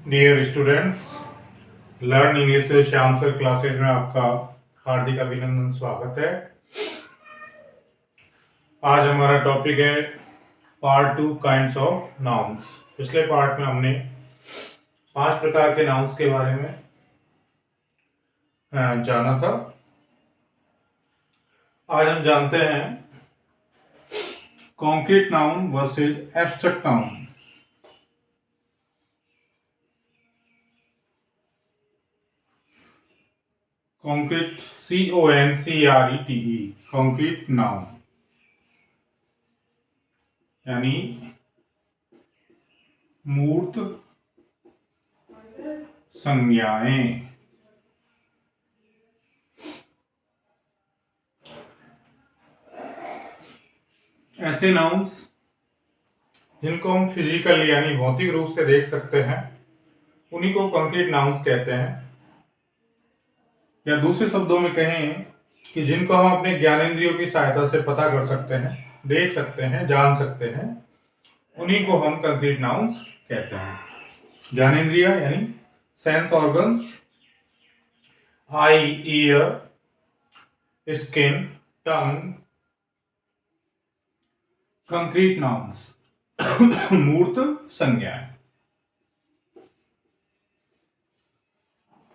Dear students, learn English से Shyam sir classes में आपका हार्दिक अभिनंदन, स्वागत है। आज हमारा टॉपिक है पार्ट 2 काइंड्स ऑफ नाउन्स। पिछले पार्ट में हमने 5 प्रकार के नाउन्स के बारे में जाना था। आज हम जानते हैं concrete noun versus abstract noun. Concrete CONCRETE concrete noun यानी मूर्त संज्ञाएं। ऐसे नाउन्स जिनको हम फिजिकल यानी भौतिक रूप से देख सकते हैं उन्हीं को कॉन्क्रीट नाउन्स कहते हैं, या दूसरे शब्दों में कहें कि जिनको हम अपने ज्ञानेंद्रियों की सहायता से पता कर सकते हैं, देख सकते हैं, जान सकते हैं, उन्हीं को हम कॉन्क्रीट नाउन्स कहते हैं। ज्ञानेंद्रिय यानी सेंस ऑर्गन्स, आई, ईयर, स्किन, टंग, कंक्रीट नाउन्स मूर्त संज्ञाएं।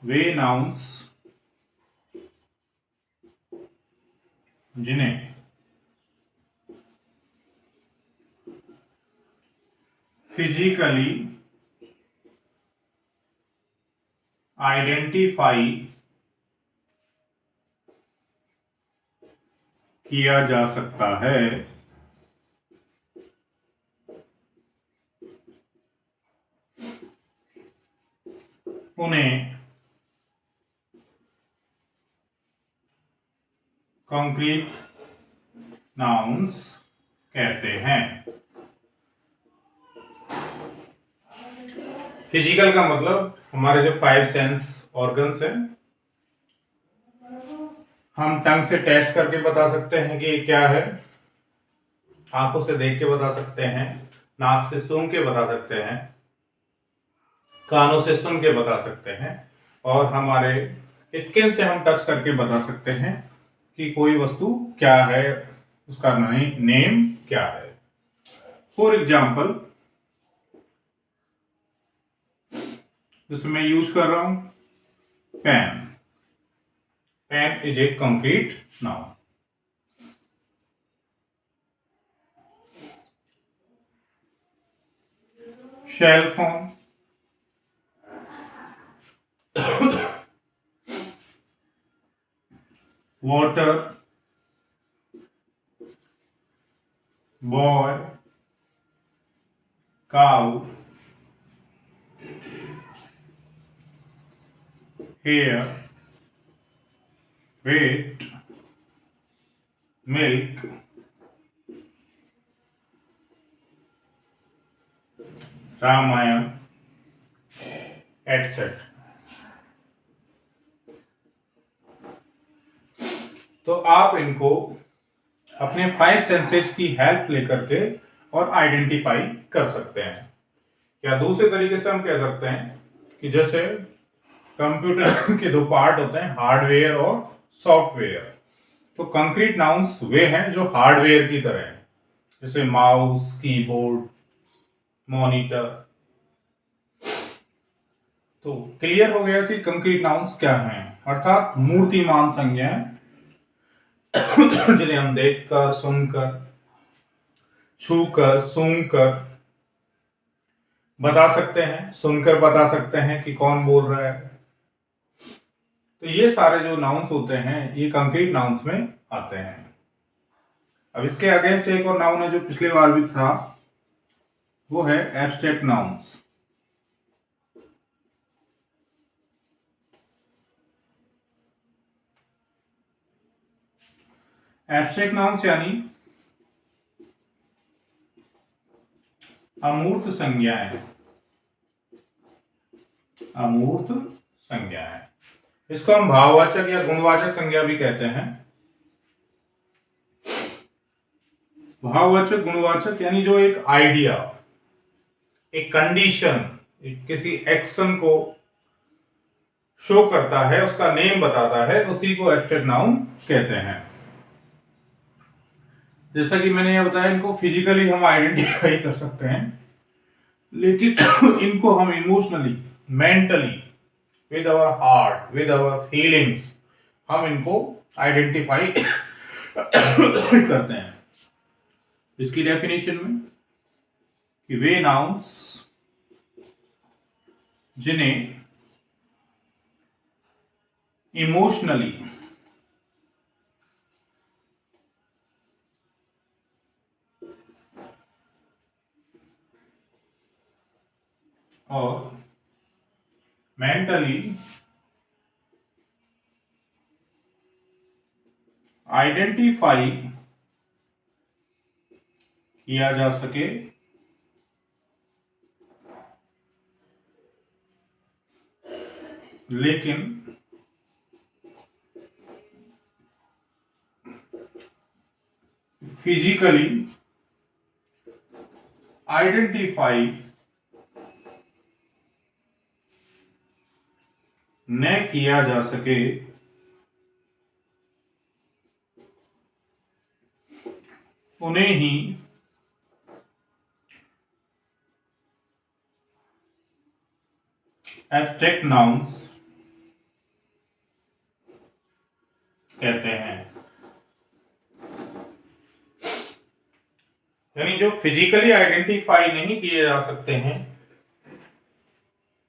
वे नाउन्स जिन्हें फिजिकली आइडेंटिफाई किया जा सकता है, उन्हें कॉन्क्रीट नाउन्स कहते हैं। फिजिकल का मतलब हमारे जो 5 सेंस ऑर्गन्स हैं, हम टंग से टेस्ट करके बता सकते हैं कि ये क्या है, आंखों से देख के बता सकते हैं, नाक से सूंघ के बता सकते हैं, कानों से सुन के बता सकते हैं, और हमारे स्किन से हम टच करके बता सकते हैं कि कोई वस्तु क्या है, उसका नेम क्या है। फॉर एग्जाम्पल, जिसमें यूज कर रहा हूं pen. Pen is a concrete noun. Cell phone, water, boy, cow, hair, weight, milk, Ramayana, etcetera. तो आप इनको अपने 5 सेंसेस की हेल्प लेकर के और आइडेंटिफाई कर सकते हैं। या दूसरे तरीके से हम कह सकते हैं कि जैसे कंप्यूटर के 2 पार्ट होते हैं, हार्डवेयर और सॉफ्टवेयर। तो कंक्रीट नाउन्स वे हैं जो हार्डवेयर की तरह हैं, जैसे माउस, कीबोर्ड, मॉनिटर। तो क्लियर हो गया कि कंक्रीट नाउन्स क्या हैं, अर्थात मूर्तिमान संज्ञाएं जिन्हें हम देखकर, सुनकर, छूकर, सूंघकर बता सकते हैं, सुनकर बता सकते हैं कि कौन बोल रहा है। तो ये सारे जो नाउन्स होते हैं ये कंक्रीट नाउन्स में आते हैं। अब इसके आगे से एक और नाउन है जो पिछले बार भी था, वो है एब्स्ट्रैक्ट नाउन्स। एब्स्ट्रैक्ट नाउन्स यानी अमूर्त संज्ञाएं। अमूर्त संज्ञाएं, इसको हम भाववाचक या गुणवाचक संज्ञा भी कहते हैं। भाववाचक, गुणवाचक यानी जो एक आइडिया, एक कंडीशन किसी एक्शन को शो करता है, उसका नेम बताता है, उसी को एब्स्ट्रैक्ट नाउन कहते हैं। जैसा कि मैंने यह बताया, इनको फिजिकली हम आइडेंटिफाई कर सकते हैं, लेकिन इनको हम emotionally, mentally, with our heart, with our feelings, हम इनको आइडेंटिफाई करते हैं। इसकी डेफिनेशन में कि वे नाउन्स जिन्हें इमोशनली और मेंटली आइडेंटिफाई किया जा सके, लेकिन फिजिकली आइडेंटिफाई न किया जा सके, उन्हें ही एब्स्ट्रैक्ट नाउन्स कहते हैं। यानी जो फिजिकली आइडेंटिफाई नहीं किए जा सकते हैं,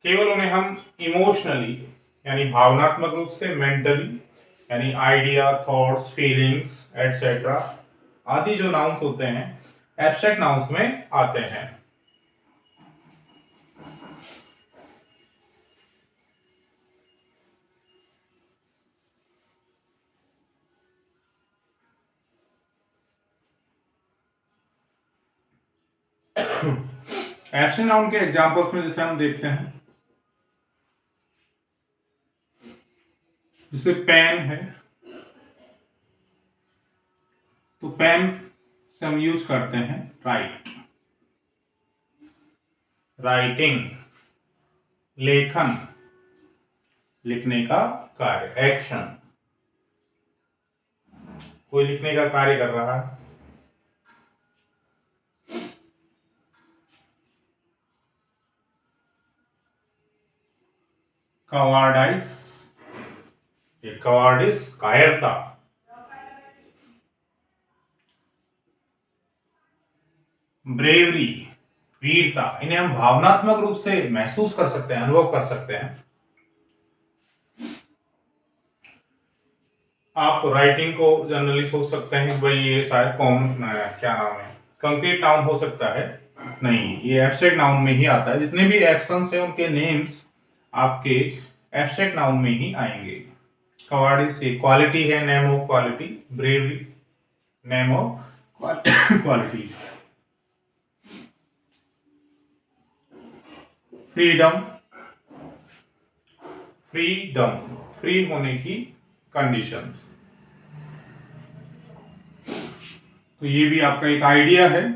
केवल उन्हें हम इमोशनली यानी भावनात्मक रूप से, मेंटली यानी आइडिया, थॉट्स, फीलिंग्स एटसेट्रा आदि जो नाउन्स होते हैं एब्स्ट्रैक्ट नाउन्स में आते हैं। एब्स्ट्रैक्ट नाउन के एग्जांपल्स में जैसे हम देखते हैं, जैसे पेन है, तो पेन से हम यूज करते हैं राइट, राइटिंग, लेखन, लिखने का कार्य, एक्शन, कोई लिखने का कार्य कर रहा है। कवार्डाइस, ये कवार्डिस कायरता, ब्रेवरी वीरता, इन्हें हम भावनात्मक रूप से महसूस कर सकते हैं, अनुभव कर सकते हैं। आप राइटिंग को जनरली सोच सकते हैं कि भाई ये शायद कॉमन क्या नाम है, कंक्रीट नाउन हो सकता है, नहीं, ये एब्स्ट्रैक्ट नाउन में ही आता है। जितने भी एक्शंस हैं उनके नेम्स आपके एब्स्ट्रैक्ट नाउन में ही आएंगे। कवार्डिस ये क्वालिटी है, name of quality, bravery name of quality, freedom, freedom free होने की कंडीशंस। तो ये भी आपका एक आइडिया है,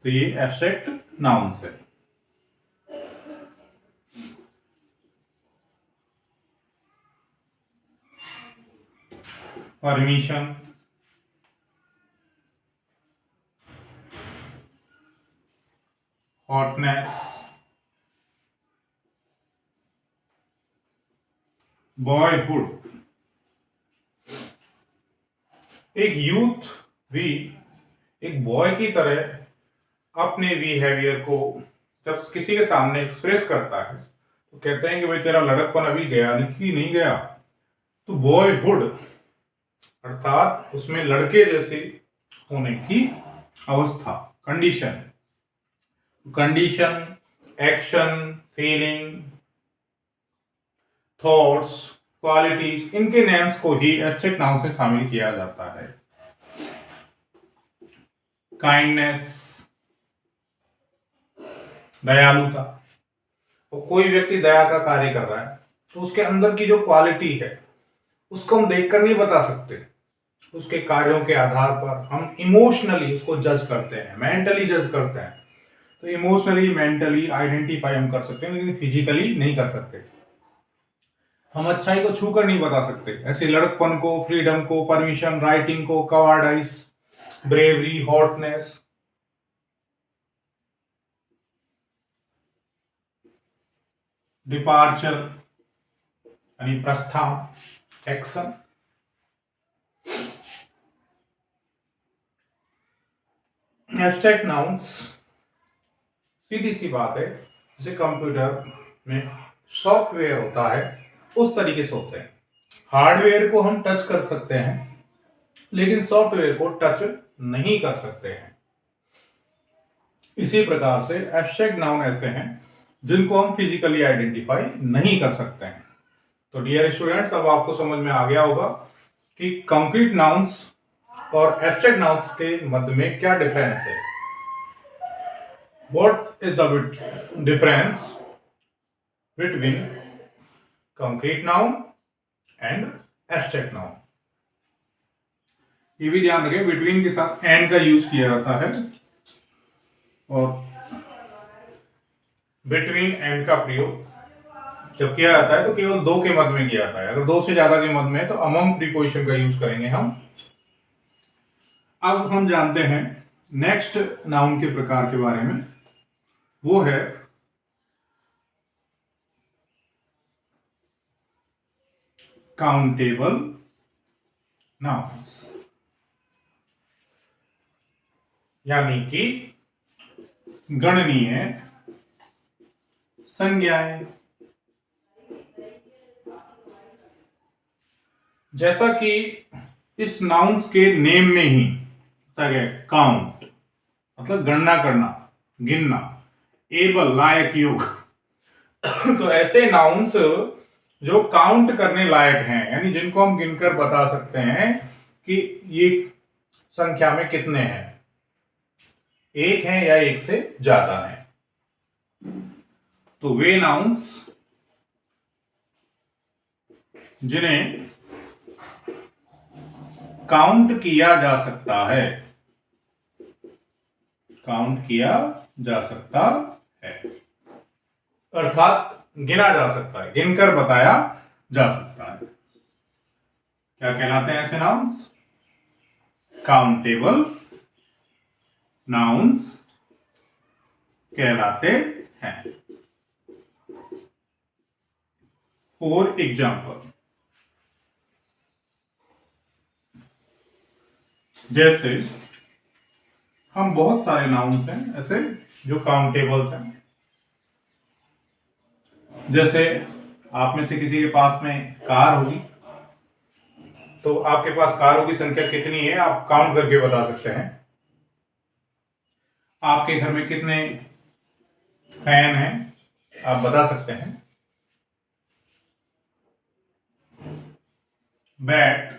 तो ये एब्स्ट्रैक्ट नाउन्स है। परमिशन, हॉटनेस, बॉयहुड, एक यूथ भी एक बॉय की तरह अपने बिहेवियर को जब किसी के सामने एक्सप्रेस करता है तो कहते हैं कि भाई तेरा लड़कपन अभी गया नहीं गया। तो बॉयहुड अर्थात उसमें लड़के जैसे होने की अवस्था, condition, condition, action, feeling, thoughts, qualities, इनके नेम्स को ही एब्स्ट्रैक्ट नाउन से शामिल किया जाता है। काइंडनेस, दयालुता, तो कोई व्यक्ति दया का कार्य कर रहा है तो उसके अंदर की जो क्वालिटी है उसको हम देखकर नहीं बता सकते, उसके कार्यों के आधार पर हम इमोशनली उसको जज करते हैं, मेंटली जज करते हैं। तो इमोशनली मेंटली आइडेंटिफाई हम कर सकते हैं, लेकिन फिजिकली नहीं कर सकते। हम अच्छाई को छू कर नहीं बता सकते, ऐसे लड़कपन को, फ्रीडम को, परमिशन, राइटिंग को, कवार्डाइस, ब्रेवरी, हॉटनेस। डिपार्चर यानी प्रस्थान, एक्शन। एब्स्ट्रैक्ट नाउन्स, सीधी सी बात है, जैसे कंप्यूटर में सॉफ्टवेयर होता है उस तरीके से होते हैं। हार्डवेयर को हम टच कर सकते हैं, लेकिन सॉफ्टवेयर को टच नहीं कर सकते हैं। इसी प्रकार से एब्स्ट्रैक्ट नाउन ऐसे हैं जिनको हम फिजिकली आइडेंटिफाई नहीं कर सकते हैं। तो डियर स्टूडेंट्स, अब आपको समझ में आ गया होगा कि कंक्रीट नाउन्स और एब्स्ट्रैक्ट नाउन्स के मध्य में क्या डिफरेंस है। What is the difference between concrete noun and abstract noun. ये भी ध्यान रखें, बिटवीन के साथ एंड का यूज किया जाता है, और बिटवीन एंड का प्रयोग जब किया जाता है तो केवल दो के मध्य में किया जाता है। अगर दो से ज्यादा के मध्य में तो अमंग प्रीपोजिशन का यूज करेंगे हम। अब हम जानते हैं नेक्स्ट नाउन के प्रकार के बारे में, वो है काउंटेबल नाउन्स, यानी कि गणनीय संज्ञाएं। जैसा कि इस नाउन्स के नेम में ही काउंट मतलब गणना करना, गिनना, एबल लायक, योग तो ऐसे नाउन्स जो काउंट करने लायक हैं, यानी जिनको हम गिनकर बता सकते हैं कि ये संख्या में कितने हैं, एक है या एक से ज्यादा है, तो वे नाउन्स जिन्हें काउंट किया जा सकता है, काउंट किया जा सकता है, अर्थात गिना जा सकता है, गिनकर बताया जा सकता है, क्या कहलाते हैं ऐसे नाउन्स? काउंटेबल नाउन्स कहलाते हैं। फॉर एग्जाम्पल, जैसे हम बहुत सारे नाउन्स हैं ऐसे जो काउंटेबल्स हैं। जैसे आप में से किसी के पास में कार होगी, तो आपके पास कारों की संख्या कितनी है आप काउंट करके बता सकते हैं। आपके घर में कितने फैन हैं आप बता सकते हैं। Bat,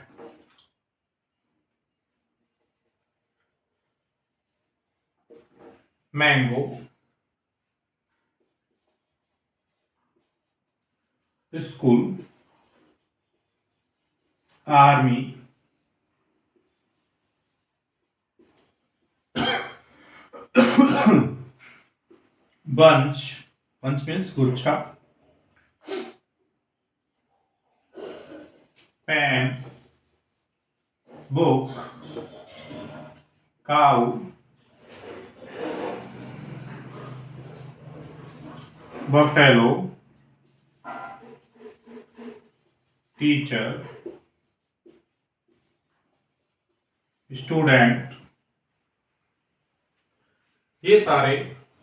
mango, school, army, bunch, bunch means गुच्छा, पेन, बुक, काऊ, बफेलो, टीचर, स्टूडेंट। ये सारे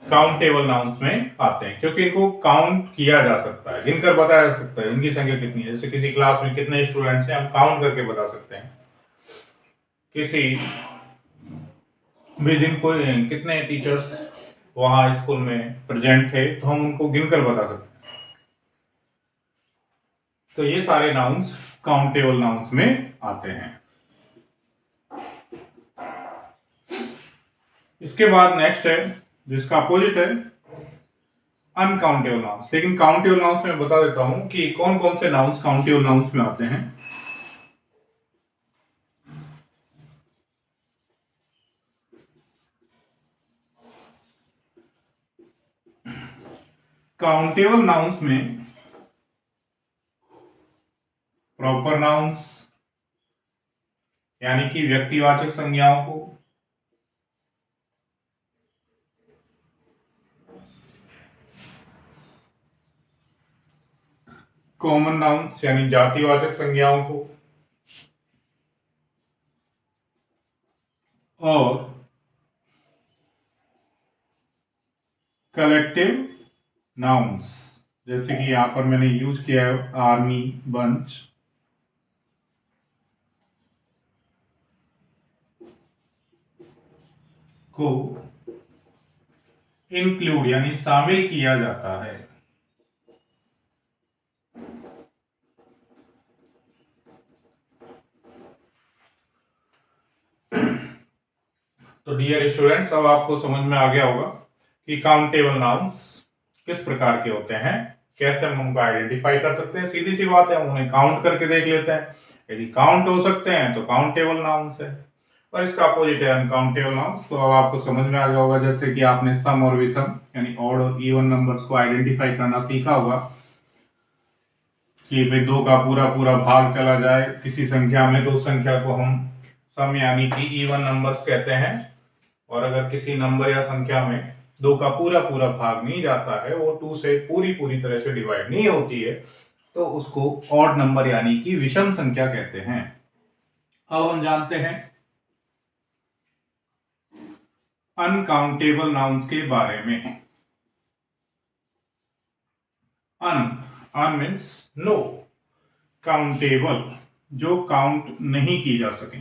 काउंटेबल नाउन्स में आते हैं क्योंकि इनको काउंट किया जा सकता है, गिनकर बताया जा सकता है इनकी संख्या कितनी है। जैसे किसी क्लास में कितने स्टूडेंट्स हैं हम काउंट करके बता सकते हैं। किसी भी दिन को कितने टीचर्स वहां स्कूल में प्रेजेंट थे तो हम उनको गिनकर बता सकते हैं। तो ये सारे नाउन्स काउंटेबल नाउन्स में आते हैं। इसके बाद नेक्स्ट है जिसका अपोजिट है अनकाउंटेबल नाउन्स। लेकिन काउंटेबल नाउन्स में बता देता हूं कि कौन कौन से नाउन्स काउंटेबल नाउन्स में आते हैं। काउंटेबल नाउन्स में प्रॉपर नाउन्स यानी कि व्यक्तिवाचक संज्ञाओं को, कॉमन नाउन्स यानी जातिवाचक संज्ञाओं को, और कलेक्टिव नाउन्स, जैसे कि यहां पर मैंने यूज किया है आर्मी, बंच, को इंक्लूड यानी शामिल किया जाता है। तो डियर स्टूडेंट्स, अब आपको समझ में आ गया होगा कि काउंटेबल नाउन्स किस प्रकार के होते हैं, कैसे हम उनको आइडेंटिफाई कर सकते हैं। सीधी सी बात है, हम उन्हें काउंट करके देख लेते हैं, यदि काउंट हो सकते हैं तो काउंटेबल नाउन्स है, और इसका अपोजिट है अनकाउंटेबल नाउन्स। तो अब आपको समझ में आ गया होगा, जैसे कि आपने सम और विषम यानी ऑड और इवन नंबर्स को आइडेंटिफाई करना सीखा होगा कि भाई दो का पूरा पूरा भाग चला जाए किसी संख्या में तो उस संख्या को हम सम यानी कि इवन नंबर्स कहते हैं, और अगर किसी नंबर या संख्या में दो का पूरा पूरा भाग नहीं जाता है, वो टू से पूरी पूरी तरह से डिवाइड नहीं होती है, तो उसको ऑड नंबर यानी कि विषम संख्या कहते हैं। अब हम जानते हैं अनकाउंटेबल नाउन्स के बारे में। अन मीन्स नो, काउंटेबल जो काउंट नहीं की जा सके,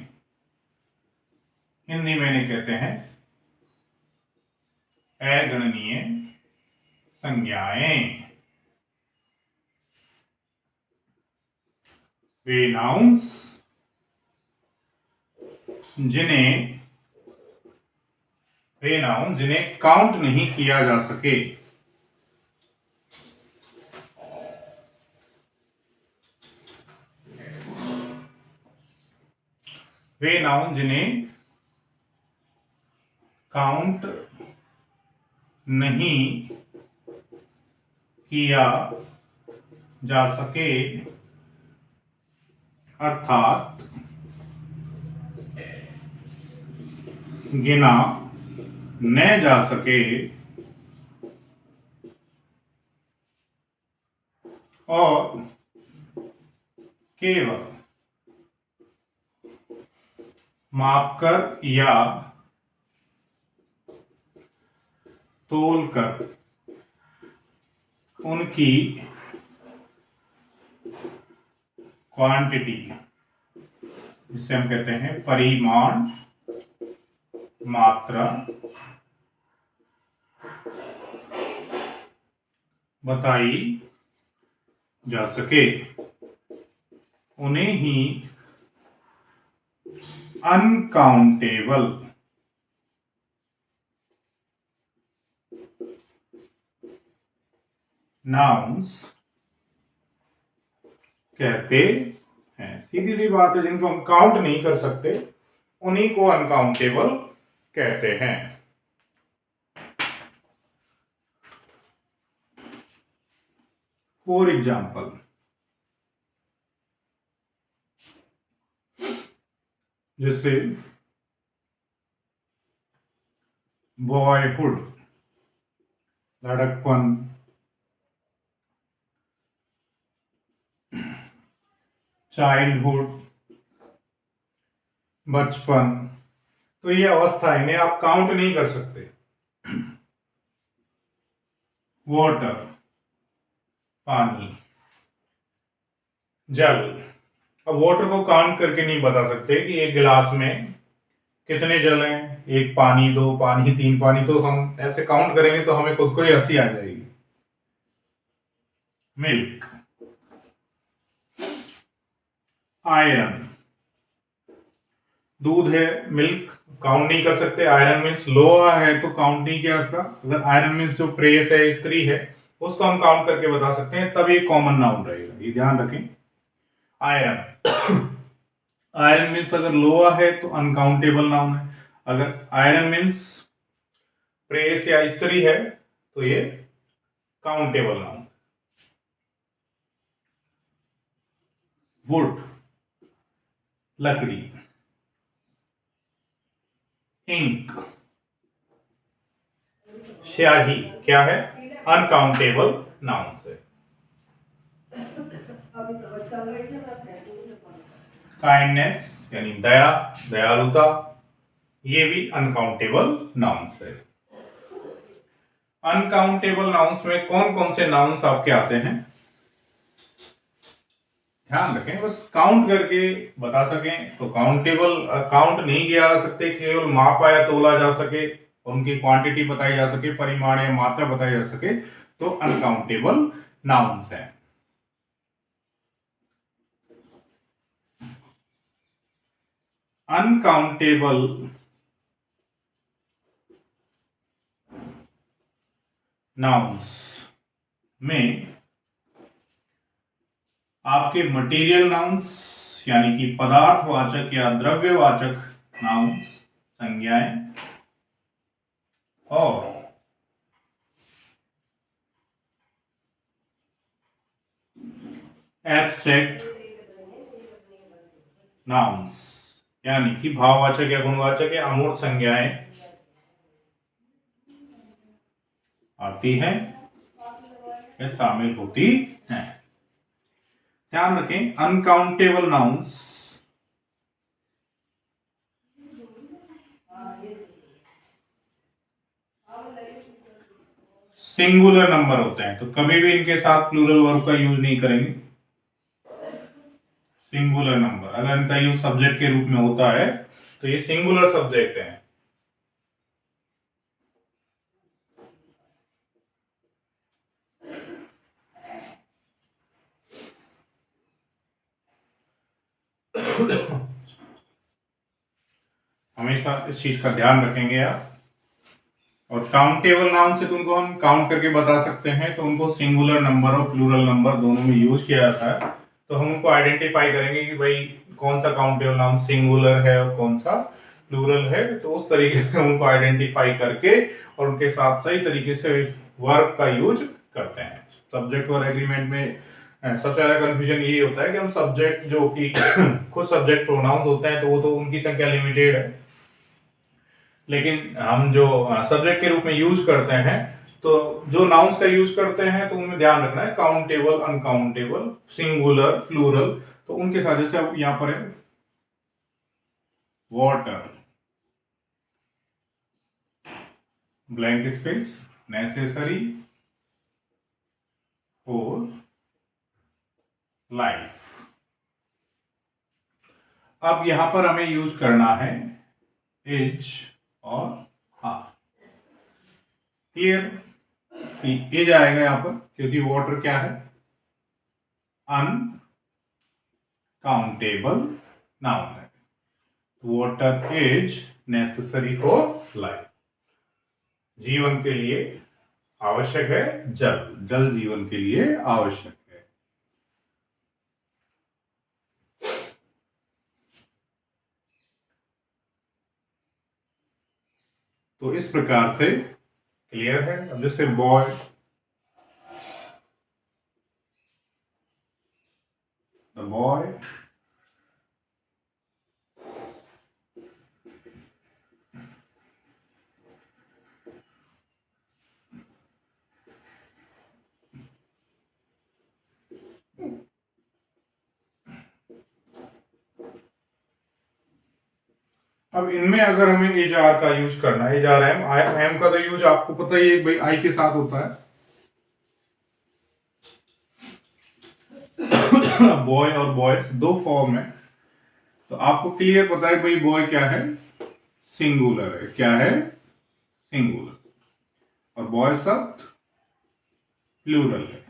हिंदी में इन्हें कहते हैं अगणनीय संज्ञाएं। वे नाउन्स जिन्हें काउंट नहीं किया जा सके। वे नाउन जिन्हें काउंट नहीं किया जा सके, अर्थात गिना न जा सके, और केवल मापकर या तोलकर उनकी क्वांटिटी, जिसे हम कहते हैं परिमाण, मात्रा बताई जा सके, उन्हें ही अनकाउंटेबल नाउन्स कहते हैं। सीधी सी बात है, जिनको हम काउंट नहीं कर सकते उन्हीं को अनकाउंटेबल कहते हैं। फॉर एग्जाम्पल, जैसे बॉयहुड लड़कपन, चाइल्डहुड बचपन, तो ये अवस्था इन्हें आप काउंट नहीं कर सकते। वाटर पानी, जल, अब वाटर को काउंट करके नहीं बता सकते कि एक गिलास में कितने जल हैं, एक पानी, दो पानी, तीन पानी, तो हम ऐसे काउंट करेंगे तो हमें खुद को ही हंसी आ जाएगी। मिल्क, आयरन, दूध है, मिल्क काउंट नहीं कर सकते। आयरन मीन्स लोहा है तो काउंट नहीं किया उसका। अगर आयरन मीन्स जो प्रेस है, स्त्री है, उसको हम काउंट करके बता सकते हैं, तब ये कॉमन नाउन रहेगा, ये ध्यान रखें। आयरन आयरन मीन्स अगर लोहा है तो अनकाउंटेबल नाउन है। अगर आयरन मीन्स प्रेस या स्त्री है तो ये काउंटेबल नाउन्स। वुड, लकड़ी। इंक, स्याही, क्या है? अनकाउंटेबल नाउन्स है। काइंडनेस यानी दया, दयालुता, ये भी अनकाउंटेबल नाउन्स है। अनकाउंटेबल नाउन्स में कौन कौन से नाउन्स आपके आते हैं? ध्यान रखें, बस काउंट करके बता सकें तो काउंटेबल, काउंट नहीं किया जा सकते, केवल मापा या तोला जा सके, उनकी क्वांटिटी बताई जा सके, परिमाण या मात्रा बताई जा सके, तो अनकाउंटेबल नाउन्स है। अनकाउंटेबल नाउन्स में आपके मटेरियल नाउन्स यानी कि पदार्थवाचक या द्रव्यवाचक नाउन्स, संज्ञाएं, और एब्स्ट्रैक्ट नाउन्स यानी कि भाववाचक या गुणवाचक या अमूर्त संज्ञाएं आती हैं या शामिल होती हैं। ध्यान रखें, अनकाउंटेबल नाउन्स सिंगुलर नंबर होते हैं, तो कभी भी इनके साथ प्लूरल वर्ब का यूज नहीं करेंगे। सिंगुलर नंबर, अगर इनका यूज सब्जेक्ट के रूप में होता है तो ये सिंगुलर सब्जेक्ट है। हमेशा इस चीज का ध्यान रखेंगे आप। और काउंटेबल नाउन से तुमको हम काउंट करके बता सकते हैं, तो उनको सिंगुलर नंबर और प्लूरल नंबर दोनों में यूज किया जाता है। तो हम उनको आइडेंटिफाई करेंगे कि भाई कौन सा काउंटेबल नाउन सिंगुलर है और कौन सा प्लूरल है, तो उस तरीके से उनको आइडेंटिफाई करके और उनके साथ सही तरीके से वर्ब का यूज करते हैं। सब्जेक्ट और एग्रीमेंट में सबसे ज्यादा कंफ्यूजन यही होता है कि हम सब्जेक्ट जो कि खुद सब्जेक्ट प्रोनाउंस होते हैं तो वो तो उनकी संख्या लिमिटेड है, लेकिन हम जो सब्जेक्ट के रूप में यूज करते हैं तो जो नाउन्स का यूज करते हैं तो उनमें ध्यान रखना है काउंटेबल, अनकाउंटेबल, सिंगुलर, प्लूरल, तो उनके साथ जैसे अब यहां पर है water, blank space, necessary for life. अब यहां पर हमें यूज करना है इज और आर। क्लियर? एज आएगा यहां पर क्योंकि वाटर क्या है? अनकाउंटेबल नाउन है। Water is necessary for life, जीवन के लिए आवश्यक है। जल, जल जीवन के लिए आवश्यक है। तो इस प्रकार से क्लियर है। अब जैसे बॉय, द बॉय अब इनमें अगर हमें एज आर का यूज करना है, एज आर एम, एम का तो यूज आपको पता ही है भाई आई के साथ होता है। बॉय और बॉयज दो फॉर्म है, तो आपको क्लियर पता है भाई बॉय क्या है? सिंगुलर है। क्या है? सिंगुलर। और बॉय शब्द प्लूरल है।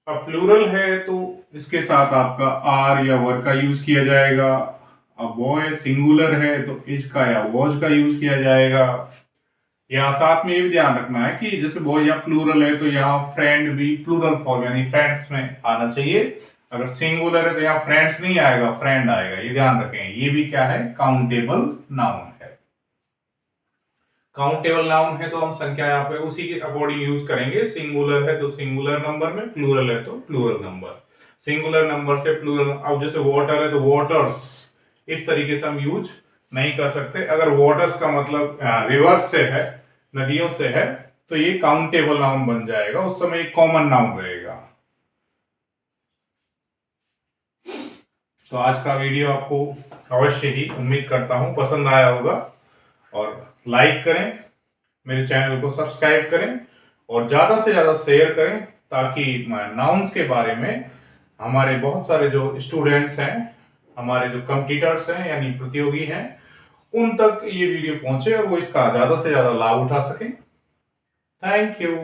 अब प्लूरल है तो इसके साथ आपका आर या वर का यूज किया जाएगा। अब बॉय सिंगुलर है तो इज का या वॉज का यूज किया जाएगा। यहाँ साथ में ये भी ध्यान रखना है कि जैसे बॉय या प्लूरल है तो यहाँ फ्रेंड भी प्लूरल फॉर्म यानी फ्रेंड्स में आना चाहिए। अगर सिंगुलर है तो यहाँ फ्रेंड्स नहीं आएगा, फ्रेंड आएगा। ये ध्यान रखें, ये भी क्या है? काउंटेबल नाउन है। काउंटेबल नाउन है तो हम संख्या यहाँ पे उसी के अकॉर्डिंग यूज करेंगे। सिंगुलर है तो सिंगुलर नंबर में, प्लूरल है तो प्लूरल नंबर। सिंगुलर नंबर से प्लूरल, अब जैसे वाटर है तो वाटर्स, इस तरीके से हम यूज नहीं कर सकते। अगर वाटर्स का मतलब रिवर्स से है, नदियों से है, तो ये काउंटेबल नाउन बन जाएगा, उस समय एक कॉमन नाउन रहेगा। तो आज का वीडियो आपको अवश्य ही, उम्मीद करता हूं, पसंद आया होगा। और लाइक करें, मेरे चैनल को सब्सक्राइब करें और ज़्यादा से ज़्यादा शेयर करें, ताकि नाउन्स के बारे में हमारे बहुत सारे जो स्टूडेंट्स हैं, हमारे जो कॉम्पिटिटर्स हैं यानी प्रतियोगी हैं, उन तक ये वीडियो पहुंचे और वो इसका ज़्यादा से ज़्यादा लाभ उठा सकें। Thank you.